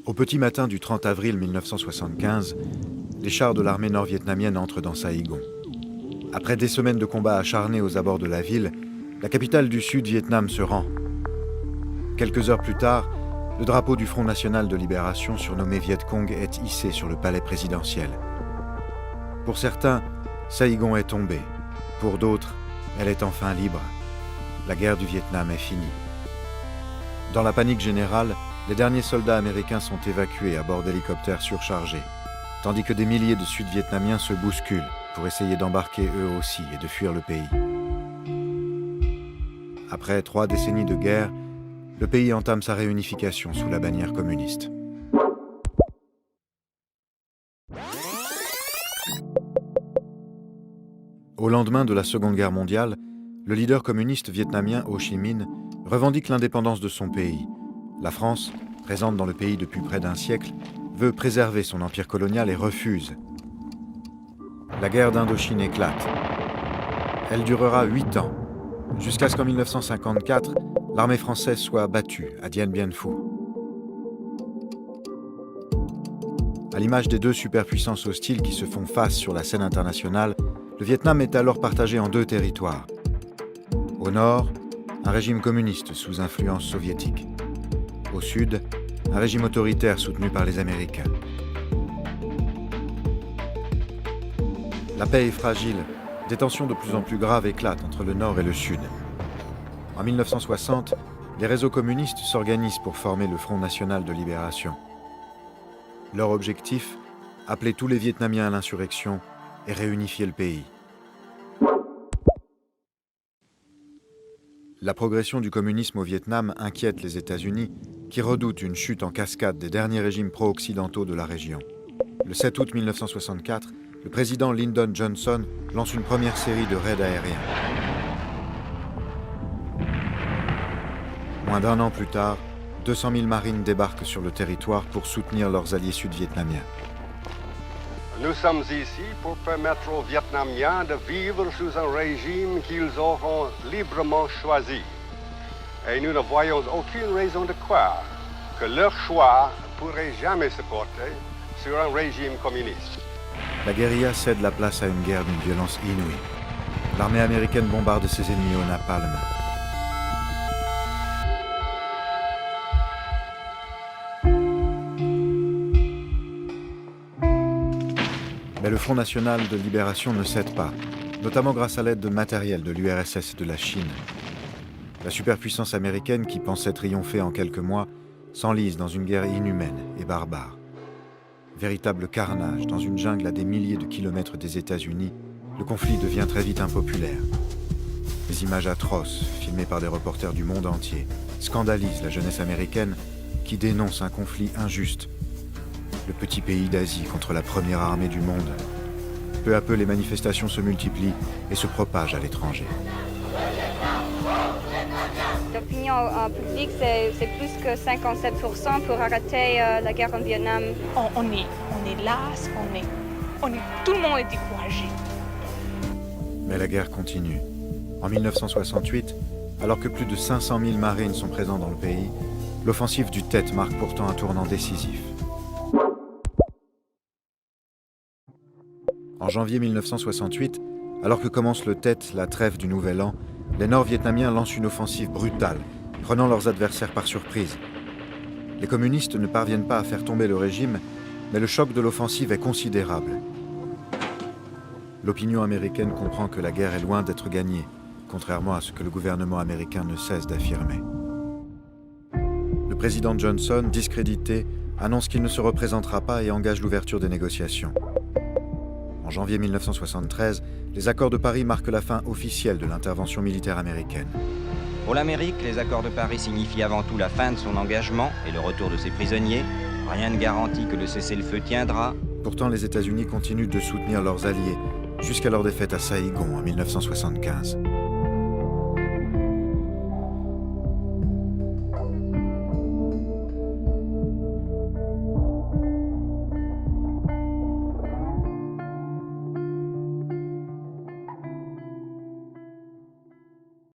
Au petit matin du 30 avril 1975, les chars de l'armée nord-vietnamienne entrent dans Saïgon. Après des semaines de combats acharnés aux abords de la ville, la capitale du Sud-Vietnam se rend. Quelques heures plus tard, le drapeau du Front national de libération, surnommé Viet Cong, est hissé sur le palais présidentiel. Pour certains, Saïgon est tombée. Pour d'autres, elle est enfin libre. La guerre du Vietnam est finie. Dans la panique générale, les derniers soldats américains sont évacués à bord d'hélicoptères surchargés, tandis que des milliers de Sud-Vietnamiens se bousculent pour essayer d'embarquer eux aussi et de fuir le pays. Après 3 décennies de guerre, le pays entame sa réunification sous la bannière communiste. Au lendemain de la Seconde Guerre mondiale, le leader communiste vietnamien Ho Chi Minh revendique l'indépendance de son pays. La France, présente dans le pays depuis près d'un siècle, veut préserver son empire colonial et refuse. La guerre d'Indochine éclate. Elle durera 8 ans, jusqu'à ce qu'en 1954, l'armée française soit battue à Dien Bien Phu. À l'image des 2 superpuissances hostiles qui se font face sur la scène internationale, le Vietnam est alors partagé en 2 territoires. Au nord, un régime communiste sous influence soviétique. Au sud, un régime autoritaire soutenu par les Américains. La paix est fragile, des tensions de plus en plus graves éclatent entre le nord et le sud. En 1960, les réseaux communistes s'organisent pour former le Front national de libération. Leur objectif, appeler tous les Vietnamiens à l'insurrection et réunifier le pays. La progression du communisme au Vietnam inquiète les États-Unis, qui redoutent une chute en cascade des derniers régimes pro-occidentaux de la région. Le 7 août 1964, le président Lyndon Johnson lance une première série de raids aériens. Moins d'1 an plus tard, 200 000 marines débarquent sur le territoire pour soutenir leurs alliés sud-vietnamiens. Nous sommes ici pour permettre aux Vietnamiens de vivre sous un régime qu'ils auront librement choisi. Et nous ne voyons aucune raison de croire que leur choix ne pourrait jamais se porter sur un régime communiste. La guérilla cède la place à une guerre d'une violence inouïe. L'armée américaine bombarde ses ennemis au napalm. Mais le Front national de libération ne cède pas, notamment grâce à l'aide de matériel de l'URSS et de la Chine. La superpuissance américaine, qui pensait triompher en quelques mois, s'enlise dans une guerre inhumaine et barbare. Véritable carnage dans une jungle à des milliers de kilomètres des États-Unis, le conflit devient très vite impopulaire. Des images atroces, filmées par des reporters du monde entier, scandalisent la jeunesse américaine qui dénonce un conflit injuste. Le petit pays d'Asie contre la première armée du monde. Peu à peu, les manifestations se multiplient et se propagent à l'étranger. L'opinion publique, c'est plus que 57% pour arrêter la guerre en Vietnam. On est là, tout le monde est découragé. Mais la guerre continue. En 1968, alors que plus de 500 000 marines sont présents dans le pays, l'offensive du Tet marque pourtant un tournant décisif. En janvier 1968, alors que commence le Tet, la trêve du Nouvel An, les Nord-Vietnamiens lancent une offensive brutale, prenant leurs adversaires par surprise. Les communistes ne parviennent pas à faire tomber le régime, mais le choc de l'offensive est considérable. L'opinion américaine comprend que la guerre est loin d'être gagnée, contrairement à ce que le gouvernement américain ne cesse d'affirmer. Le président Johnson, discrédité, annonce qu'il ne se représentera pas et engage l'ouverture des négociations. En janvier 1973, les accords de Paris marquent la fin officielle de l'intervention militaire américaine. Pour l'Amérique, les accords de Paris signifient avant tout la fin de son engagement et le retour de ses prisonniers. Rien ne garantit que le cessez-le-feu tiendra. Pourtant, les États-Unis continuent de soutenir leurs alliés jusqu'à leur défaite à Saïgon en 1975.